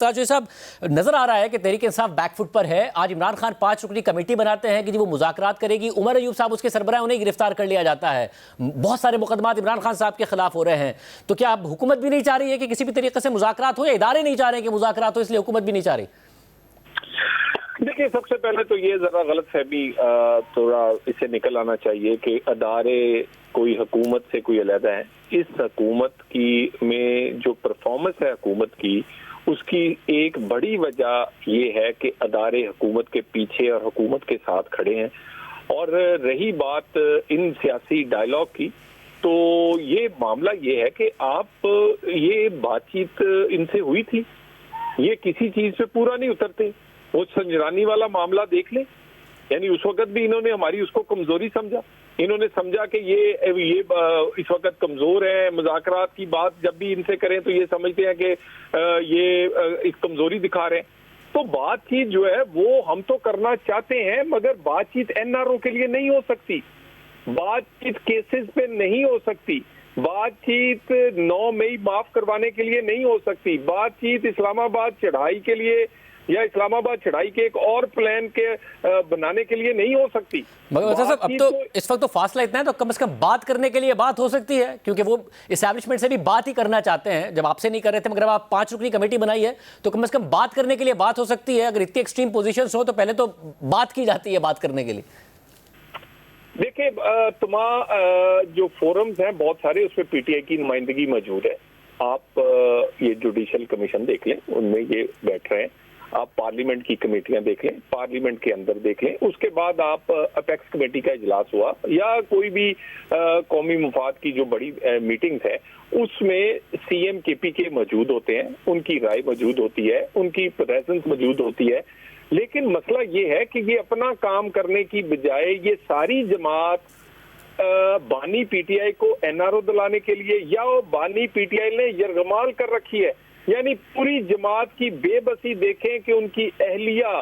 ताजु साहब, नजर आ रहा है कि तहरीक इंसाफ बैकफुट पर है। आज इमरान खान 5 रुकनी कमेटी बनाते हैं कि जी वो मुज़ाकरात करेगी। उमर अयूब साहब उसके सरबराह, उन्हें गिरफ्तार कर लिया जाता है। बहुत सारे मुकदमात इमरान खान साहब के खिलाफ हो रहे हैं। तो क्या अब हुकूमत भी नहीं चाह रही है कि किसी भी तरीके से मुज़ाकरात हो, या इदारे नहीं चाह रहे कि मुज़ाकरात हो, इसलिए हुकूमत भी नहीं चाह रही? देखिए, सबसे पहले तो ये जरा गलतफहमी थोड़ा इससे निकल आना चाहिए कि अदारे कोई हुकूमत से कोई अलहदा है। इस हुकूमत की में जो परफॉर्मेंस है हुकूमत की, उसकी एक बड़ी वजह ये है कि अदारे हुकूमत के पीछे और हुकूमत के साथ खड़े हैं। और रही बात इन सियासी डायलॉग की, तो ये मामला ये है कि आप ये बातचीत इनसे हुई थी, ये किसी चीज पे पूरा नहीं उतरते। वो संजरानी वाला मामला देख ले, यानी उस वक्त भी इन्होंने हमारी उसको कमजोरी समझा। इन्होंने समझा कि ये इस वक्त कमजोर है। मुज़ाकरात की बात जब भी इनसे करें तो ये समझते हैं कि ये एक कमजोरी दिखा रहे हैं। तो बातचीत जो है वो हम तो करना चाहते हैं, मगर बातचीत एनआरओ के लिए नहीं हो सकती, बातचीत केसेस पे नहीं हो सकती, बातचीत 9 मई माफ करवाने के लिए नहीं हो सकती, बातचीत इस्लामाबाद चढ़ाई के लिए या इस्लामाबाद चढ़ाई के एक और प्लान के बनाने के लिए नहीं हो सकती। मगर साहब, अब तो इस वक्त तो फासला इतना है, तो कम से कम बात करने के लिए बात हो सकती है, क्योंकि वो इस्टेब्लिशमेंट से भी बात ही करना चाहते हैं। जब आपसे नहीं कर रहे थे, मगर अब आप 5 रुकनी कमेटी बनाई है, तो कम से कम बात करने के लिए बात हो सकती है। अगर इतनी एक्सट्रीम पोजीशंस हो तो पहले तो बात की जाती है बात करने के लिए। देखिए, जो फोरम्स हैं बहुत सारे, उसमें पीटीआई की नुमाइंदगी मौजूद है। आप ये जुडिशल कमीशन देख लें, उनमें ये बैठ रहे हैं। आप पार्लियामेंट की कमेटियां देख लें, पार्लियामेंट के अंदर देख लें। उसके बाद आप अपेक्स कमेटी का इजलास हुआ या कोई भी कौमी मुफाद की जो बड़ी मीटिंग्स है, उसमें सीएम केपीके मौजूद होते हैं, उनकी राय मौजूद होती है, उनकी प्रेजेंस मौजूद होती है। लेकिन मसला ये है कि ये अपना काम करने की बजाय ये सारी जमात बानी पीटीआई को एनआरओ दिलाने के लिए, या बानी पीटीआई ने यरगमाल कर रखी है। यानी पूरी जमात की बेबसी देखें कि उनकी अहलिया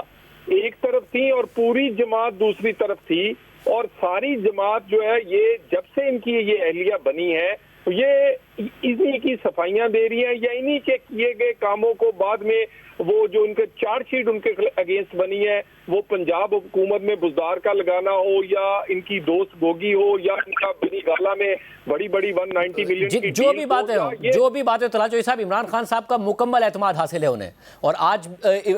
एक तरफ थी और पूरी जमात दूसरी तरफ थी। और सारी जमात जो है, ये जब से इनकी ये अहलिया बनी है, ये इन्हीं की सफाइयां दे रही हैं, या इन्हीं के किए गए कामों को बाद में वो जो उनके चार्जशीट उनके अगेंस्ट बनी है, वो पंजाब हुकूमत में बुजदार का लगाना हो, या इनकी दोस्त गोगी हो, या इनका बनी गाला में बड़ी बड़ी 190 मिलियन की जो भी बातें हो, जो भी बातें, तलाजो साहब, इमरान खान साहब का मुकम्मल एतमाद हासिल है उन्हें। और आज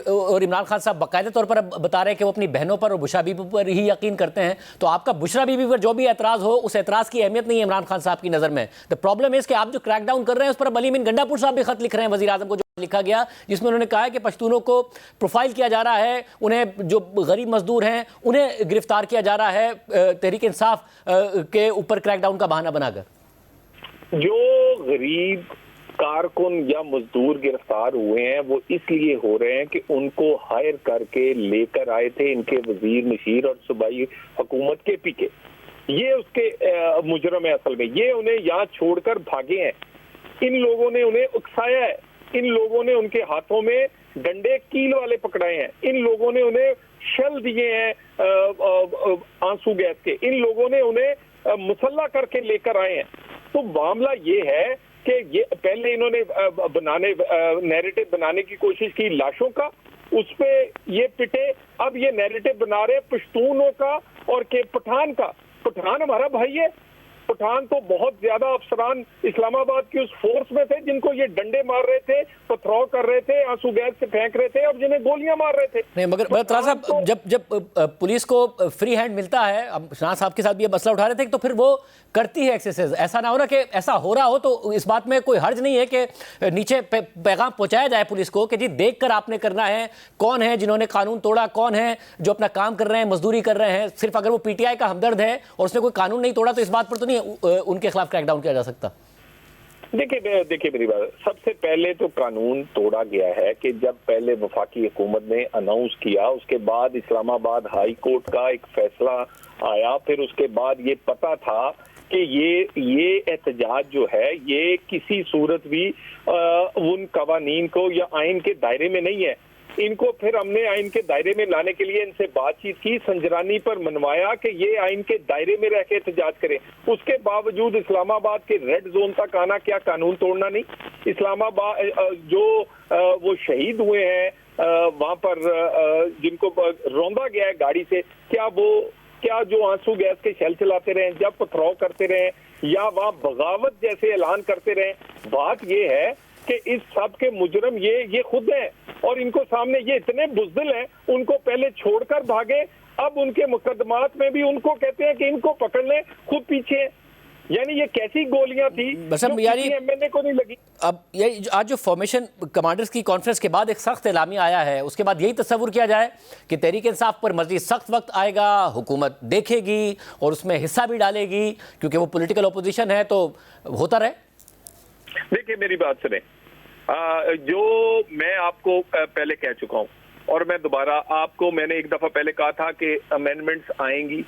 और इमरान खान साहब बाकायदे तौर पर बता रहे हैं कि वो अपनी बहनों पर और बुशरा बीबी पर ही यकीन करते हैं। तो आपका बुशरा बीबी पर जो भी एतराज हो, उस एतराज की अहमियत नहीं है इमरान खान साहब की नजर में। द प्रॉब्लम इज कि आप जो क्रैकडाउन कर रहे हैं उस पर अली मीन गंडापुर साहब भी खत लिख रहे हैं वजीर आजम को, जो लिखा गया, जिसमें उन्होंने कहा है कि पश्तूनों को प्रोफाइल किया जा रहा है, उन्हें जो गरीब मजदूर हैं उन्हें गिरफ्तार किया जा रहा है तहरीक इंसाफ के ऊपर क्रैकडाउन का बहाना बनाकर। जो गरीब कारकुन या मजदूर गिरफ्तार हुए हैं वो इसलिए हो रहे हैं कि उनको हायर करके लेकर आए थे इनके वजीर नशीर और सूबाई हुकूमत के पीके। ये उसके मुजरम है असल में। ये उन्हें यहाँ छोड़कर भागे हैं। इन लोगों ने उन्हें उकसाया है, इन लोगों ने उनके हाथों में डंडे कील वाले पकड़ाए हैं, इन लोगों ने उन्हें शल दिए हैं आंसू गैस के, इन लोगों ने उन्हें मुसल्ला करके लेकर आए हैं। तो मामला ये है कि ये पहले इन्होंने नैरेटिव बनाने की कोशिश की लाशों का, उस पे ये पिटे। अब ये नैरेटिव बना रहे पश्तूनों का और के पठान का। पठान हमारा भाई है। पठान तो बहुत ज्यादा अफसरान इस्लामाबाद की उस फोर्स में थे जिनको ये डंडे मार रहे थे, पथराव कर रहे थे, आंसू गैस से फेंक रहे थे और जिन्हें गोलियां मार रहे थे। नहीं, मगर तरा साहब, जब पुलिस को फ्री हैंड मिलता है, अब शाह साहब के साथ भी ये मसला उठा रहे थे, तो फिर वो करती है एक्सेसेस। ऐसा ना हो ना कि ऐसा हो रहा हो, तो इस बात में कोई हर्ज नहीं है कि नीचे पैगाम पहुंचाया जाए पुलिस को कि जी देखकर आपने करना है, कौन है जिन्होंने कानून तोड़ा, कौन है जो अपना काम कर रहे हैं, मजदूरी कर रहे हैं। सिर्फ अगर वो पीटीआई का हमदर्द है और उसने कोई कानून नहीं तोड़ा, तो इस बात पर तो नहीं उनके खिलाफ क्रैकडाउन किया जा सकता। देखिए मेरी बात, सबसे पहले तो कानून तोड़ा गया है कि जब पहले वफाकी हुकूमत ने अनाउंस किया, उसके बाद इस्लामाबाद हाई कोर्ट का एक फैसला आया, फिर उसके बाद ये पता था कि ये एहतजाज जो है ये किसी सूरत भी उन कवानीन को या आइन के दायरे में नहीं है। इनको फिर हमने आइन के दायरे में लाने के लिए इनसे बातचीत की, संजरानी पर मनवाया कि ये आइन के दायरे में रह के एहतजाज करें। उसके बावजूद इस्लामाबाद के रेड जोन तक आना क्या कानून तोड़ना नहीं? इस्लामाबाद जो वो शहीद हुए हैं वहां पर जिनको रौंदा गया है गाड़ी से, क्या जो आंसू गैस के शेल चलाते रहे, जब पथराव करते रहे या वहां बगावत जैसे ऐलान करते रहे? बात ये है कि इस सब के मुजरम ये खुद हैं और इनको सामने ये इतने बुज़दिल हैं, उनको पहले छोड़कर भागे, अब उनके मुकदमात में भी उनको कहते हैं कि इनको पकड़ लें, खुद पीछे। यानी ये कैसी गोलियां थी जो किसी एमएनए को नहीं लगी। अब ये आज जो फॉर्मेशन कमांडर्स की कॉन्फ्रेंस के बाद एक सख्त एलामिया आया है, उसके बाद यही तस्वुर किया जाए कि तहरीक इंसाफ पर मज़ीद सख्त वक्त आएगा, हुकूमत देखेगी और उसमें हिस्सा भी डालेगी क्योंकि वो पॉलिटिकल अपोजिशन है, तो होता रहे। देखिए मेरी बात सुने, जो मैं आपको पहले कह चुका हूं और मैं दोबारा आपको, मैंने एक दफा पहले कहा था कि अमेंडमेंट्स आएंगी।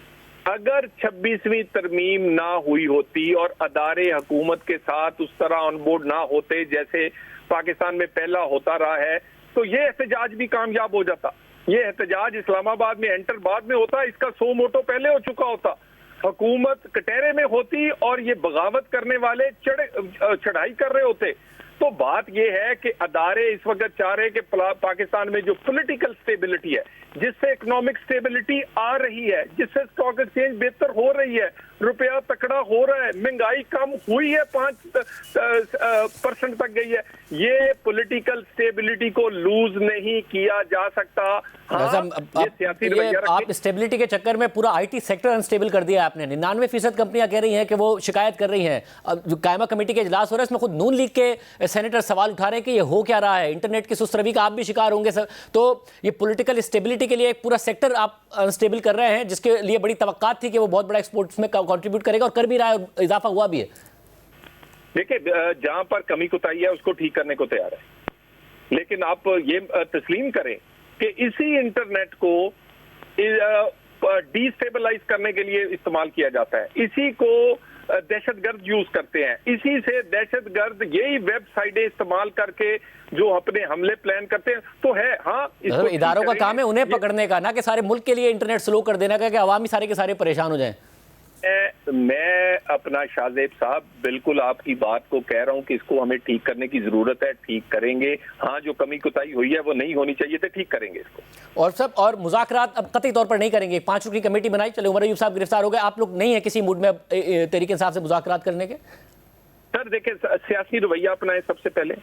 अगर 26वीं तरमीम ना हुई होती और अदारे हुकूमत के साथ उस तरह ऑन बोर्ड ना होते जैसे पाकिस्तान में पहला होता रहा है, तो ये एहतजाज भी कामयाब हो जाता। ये एहतजाज इस्लामाबाद में एंटर बाद में होता, इसका 100 मोटो पहले हो चुका होता। हुकूमत कटहरे में होती और ये बगावत करने वाले चढ़ाई कर रहे होते। तो बात यह है कि अदारे इस वक्त चाह रहे कि पाकिस्तान में जो पॉलिटिकल स्टेबिलिटी है, जिससे इकोनॉमिक स्टेबिलिटी आ रही है, जिससे स्टॉक एक्सचेंज बेहतर हो रही है, रुपया तकड़ा हो रहा है, महंगाई कम हुई है, 5% तक गई है, ये पॉलिटिकल स्टेबिलिटी को लूज नहीं किया जा सकता। आप स्टेबिलिटी के चक्कर में पूरा आईटी सेक्टर अनस्टेबल कर दिया आपने। 99% कंपनियां कह रही हैं कि वो शिकायत कर रही हैं। अब जो कायमा कमेटी के इजलास हो रहा है, इसमें खुद नून लीग के सेनेटर सवाल उठा रहे हैं कि ये हो क्या रहा है, इंटरनेट की सुस्तरवी का आप भी शिकार होंगे सर। तो ये पॉलिटिकल स्टेबिलिटी के लिए एक पूरा सेक्टर आप अनस्टेबल कर रहे हैं, जिसके लिए बड़ी तवक्कात थी कि वो बहुत बड़ा एक्सपोर्ट्स में कंट्रीब्यूट करेगा और कर भी रहा है, इजाफा हुआ भी है। देखिए जहां पर कमी कुताही है उसको ठीक करने को तैयार है, लेकिन आप ये तस्लीम करें कि इसी इंटरनेट को डिस्टेबलाइज करने के लिए इस्तेमाल किया जाता है, इसी को दहशतगर्द यूज करते हैं, इसी से दहशतगर्द यही वेबसाइटें इस्तेमाल करके जो अपने हमले प्लान करते हैं। तो है हाँ, इदारों का काम है उन्हें पकड़ने का, ना कि सारे मुल्क के लिए इंटरनेट स्लो कर देना का कि अवाम ही सारे के सारे परेशान हो जाएं। मैं अपना शाहजेब साहब बिल्कुल आपकी बात को कह रहा हूं कि इसको हमें ठीक करने की जरूरत है, ठीक करेंगे। हाँ, जो कमी कुताही हुई है वो नहीं होनी चाहिए थी, ठीक करेंगे इसको। और मुज़ाकरात अब कतई तौर पर नहीं करेंगे। 5 रुकनी कमेटी बनाई, चले उमर अयूब साहब गिरफ्तार हो गए, आप लोग नहीं है किसी मूड में अब तहरीक इंसाफ से मुज़ाकरात करने के? सर देखिए, सियासी रवैया अपनाए, सबसे पहले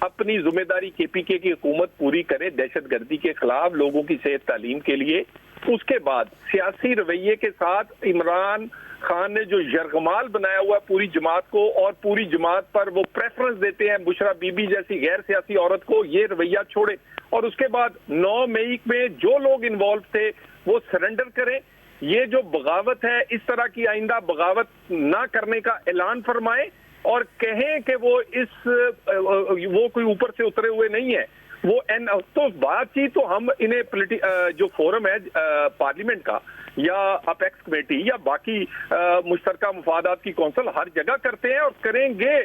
अपनी जिम्मेदारी केपीके की हुकूमत पूरी करे दहशतगर्दी के खिलाफ, लोगों की सेहत तालीम के लिए। उसके बाद सियासी रवैये के साथ इमरान खान ने जो यरगमाल बनाया हुआ है पूरी जमात को, और पूरी जमात पर वो प्रेफरेंस देते हैं बुशरा बीबी जैसी गैर सियासी औरत को, ये रवैया छोड़े। और उसके बाद 9 मई में जो लोग इन्वॉल्व थे वो सरेंडर करें। ये जो बगावत है, इस तरह की आइंदा बगावत ना करने का ऐलान फरमाएं और कहें कि वो कोई ऊपर से उतरे हुए नहीं है। तो बातचीत तो हम इन्हें जो फोरम है पार्लियामेंट का या अपेक्स कमेटी या बाकी मुश्तरका मुफादात की कौंसिल हर जगह करते हैं और करेंगे।